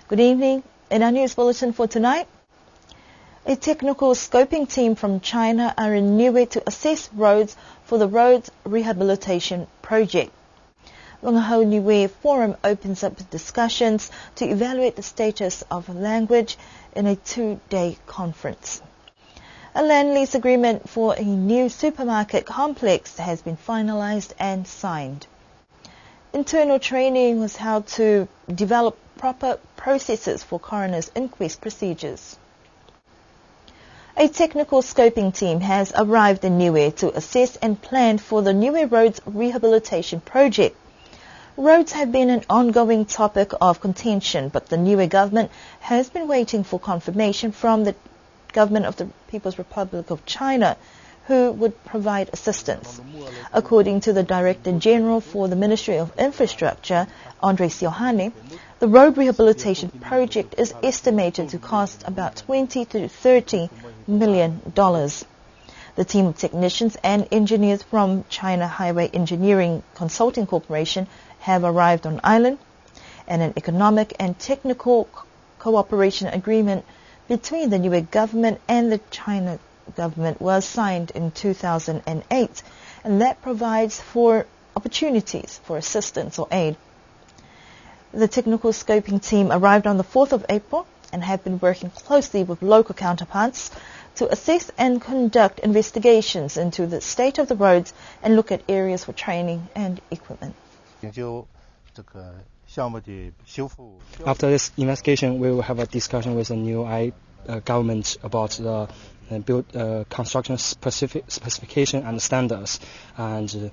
Good evening. In our news bulletin for tonight, a technical scoping team from China are in Niue to assess roads for the roads rehabilitation project. Wangahau Niue Forum opens up discussions to evaluate the status of language in a 2-day conference. A land lease agreement for a new supermarket complex has been finalized and signed. Internal training was held to develop proper processes for coroner's inquest procedures. A technical scoping team has arrived in Niue to assess and plan for the Niue Roads Rehabilitation Project. Roads have been an ongoing topic of contention, but the Niue government has been waiting for confirmation from the government of the People's Republic of China, who would provide assistance. According to the Director General for the Ministry of Infrastructure, Andres Yohane, the road rehabilitation project is estimated to cost about $20 to $30 million. The team of technicians and engineers from China Highway Engineering Consulting Corporation have arrived on island, and an economic and technical cooperation agreement between the Niue government and the China government was signed in 2008, and that provides for opportunities for assistance or aid. The technical scoping team arrived on the 4th of April and have been working closely with local counterparts to assess and conduct investigations into the state of the roads and look at areas for training and equipment. After this investigation, we will have a discussion with the new government about the construction specification and standards, and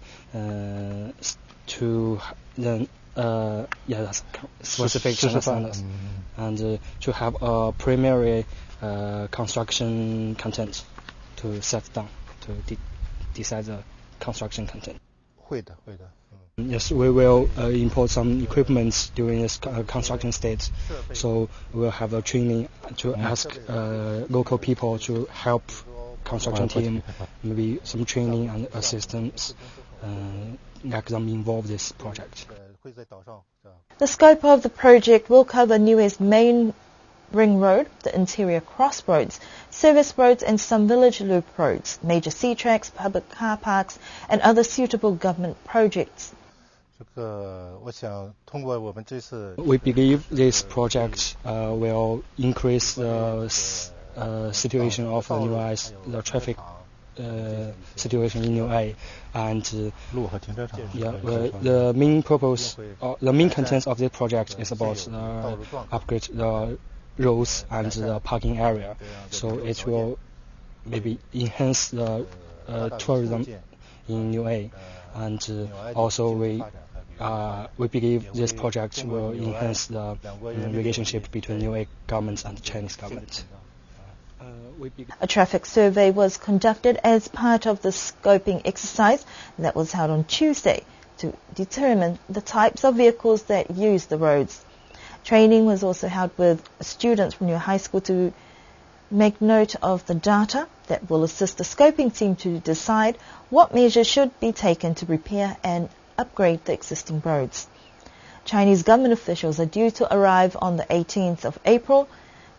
to then specific standards, and to have a primary construction content to set down to decide the construction content. Yes, we will import some equipment during this construction stage, so we will have a training to ask local people to help construction team, maybe some training and assistance, get them involved in this project. The scope of the project will cover Niue's main ring road, the interior crossroads, service roads and some village loop roads, major sea tracks, public car parks and other suitable government projects. We believe this project will increase the situation of the traffic situation in Niue, and the main purpose, the main content of this project is about upgrade the roads and the parking area, so it will maybe enhance the tourism in Niue, and also we believe this project will enhance the relationship between Niue government and the Chinese government. A traffic survey was conducted as part of the scoping exercise that was held on Tuesday to determine the types of vehicles that use the roads. Training was also held with students from Niue High School to make note of the data that will assist the scoping team to decide what measures should be taken to repair and upgrade the existing roads. Chinese government officials are due to arrive on the 18th of April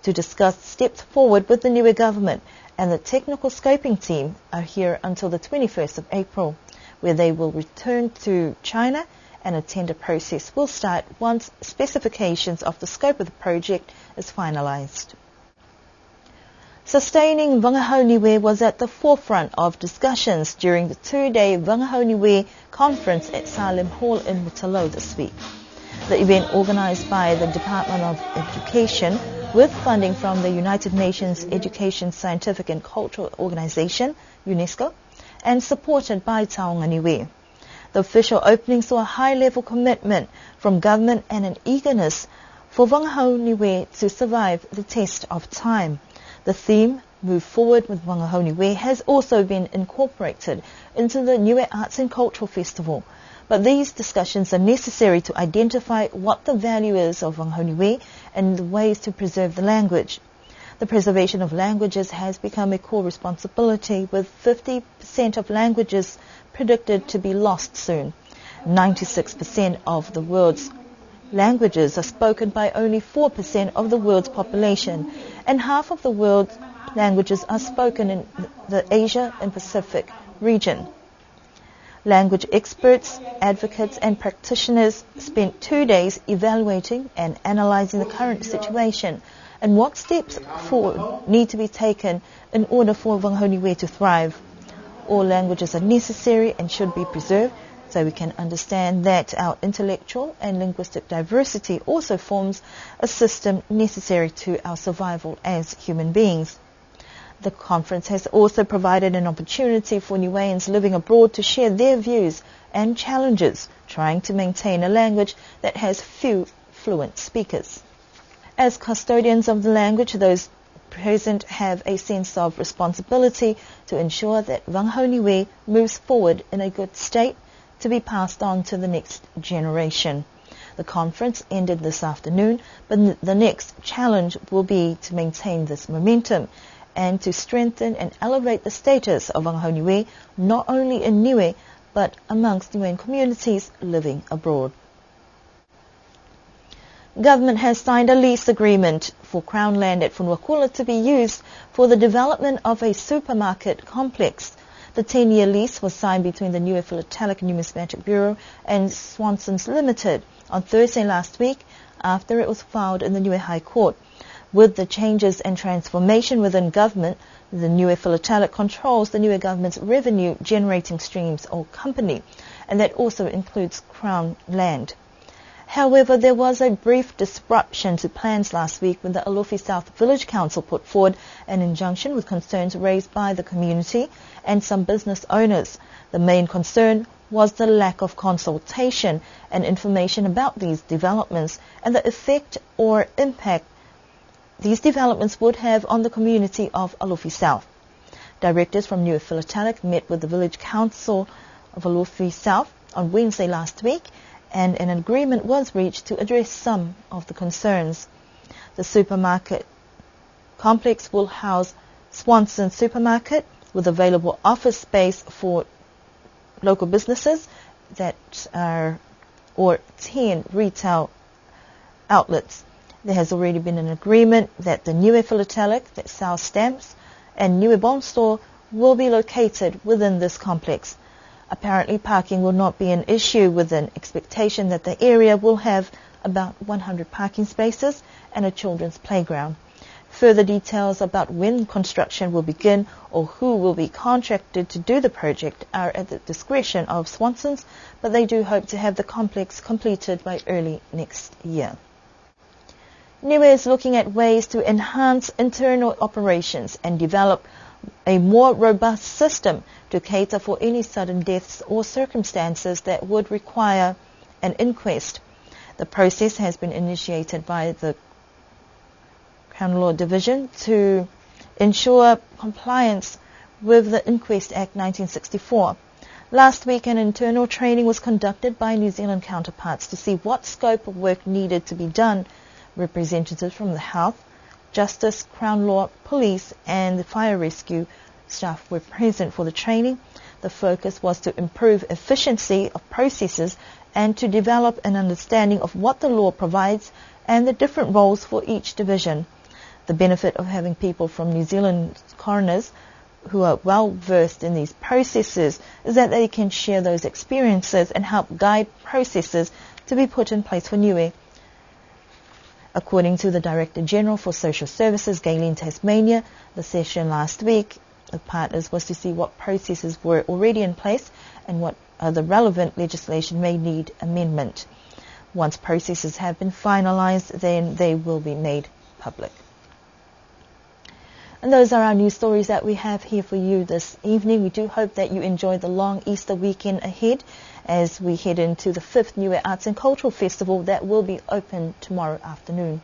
to discuss steps forward with the Niue government, and the technical scoping team are here until the 21st of April, where they will return to China, and a tender process will start once specifications of the scope of the project is finalized. Sustaining Wangahau Niue was at the forefront of discussions during the 2-day Wangahau Niue conference at Salim Hall in Mutalo this week. The event, organized by the Department of Education with funding from the United Nations Education, Scientific and Cultural Organization, UNESCO, and supported by Taonga Niue. The official opening saw a high-level commitment from government and an eagerness for Wangahau Niue to survive the test of time. The theme, Move Forward with Wangahau Niue, has also been incorporated into the Niue Arts and Cultural Festival. But these discussions are necessary to identify what the value is of Wangahau Niue and the ways to preserve the language. The preservation of languages has become a core responsibility, with 50% of languages predicted to be lost soon. 96% of the world's languages are spoken by only 4% of the world's population, and half of the world's languages are spoken in the Asia and Pacific region. Language experts, advocates and practitioners spent 2 days evaluating and analysing the current situation and what steps forward need to be taken in order for Wanghoniwe to thrive. All languages are necessary and should be preserved, so we can understand that our intellectual and linguistic diversity also forms a system necessary to our survival as human beings. The conference has also provided an opportunity for Niueans living abroad to share their views and challenges, trying to maintain a language that has few fluent speakers. As custodians of the language, those present have a sense of responsibility to ensure that Wanghoniwe moves forward in a good state to be passed on to the next generation. The conference ended this afternoon, but the next challenge will be to maintain this momentum and to strengthen and elevate the status of Wanghoniwe not only in Niue but amongst Niuean communities living abroad. Government has signed a lease agreement for Crown land at Funuakula to be used for the development of a supermarket complex. The 10-year lease was signed between the Niue Philatelic Numismatic Bureau and Swanson's Limited on Thursday last week after it was filed in the Niue High Court. With the changes and transformation within government, the Niue Philatelic controls the Niue government's revenue-generating streams or company, and that also includes Crown land. However, there was a brief disruption to plans last week when the Alofi South Village Council put forward an injunction with concerns raised by the community and some business owners. The main concern was the lack of consultation and information about these developments and the effect or impact these developments would have on the community of Alofi South. Directors from Niue Philatelic met with the Village Council of Alofi South on Wednesday last week, and an agreement was reached to address some of the concerns. The supermarket complex will house Swanson Supermarket with available office space for local businesses that are or 10 retail outlets. There has already been an agreement that the Niue Philatelic that sells stamps and Niue Bond Store will be located within this complex. Apparently, parking will not be an issue with an expectation that the area will have about 100 parking spaces and a children's playground. Further details about when construction will begin or who will be contracted to do the project are at the discretion of Swanson's, but they do hope to have the complex completed by early next year. Niue is looking at ways to enhance internal operations and develop a more robust system to cater for any sudden deaths or circumstances that would require an inquest. The process has been initiated by the Crown Law Division to ensure compliance with the Inquest Act 1964. Last week, an internal training was conducted by New Zealand counterparts to see what scope of work needed to be done. Representatives from the Health, Justice, Crown Law, Police and the Fire Rescue staff were present for the training. The focus was to improve efficiency of processes and to develop an understanding of what the law provides and the different roles for each division. The benefit of having people from New Zealand coroners who are well versed in these processes is that they can share those experiences and help guide processes to be put in place for Niue. According to the Director General for Social Services, Gayleen Tasmania, the session last week of partners was to see what processes were already in place and what other relevant legislation may need amendment. Once processes have been finalised, then they will be made public. And those are our news stories that we have here for you this evening. We do hope that you enjoy the long Easter weekend ahead as we head into the 5th Niue Arts and Cultural Festival that will be open tomorrow afternoon.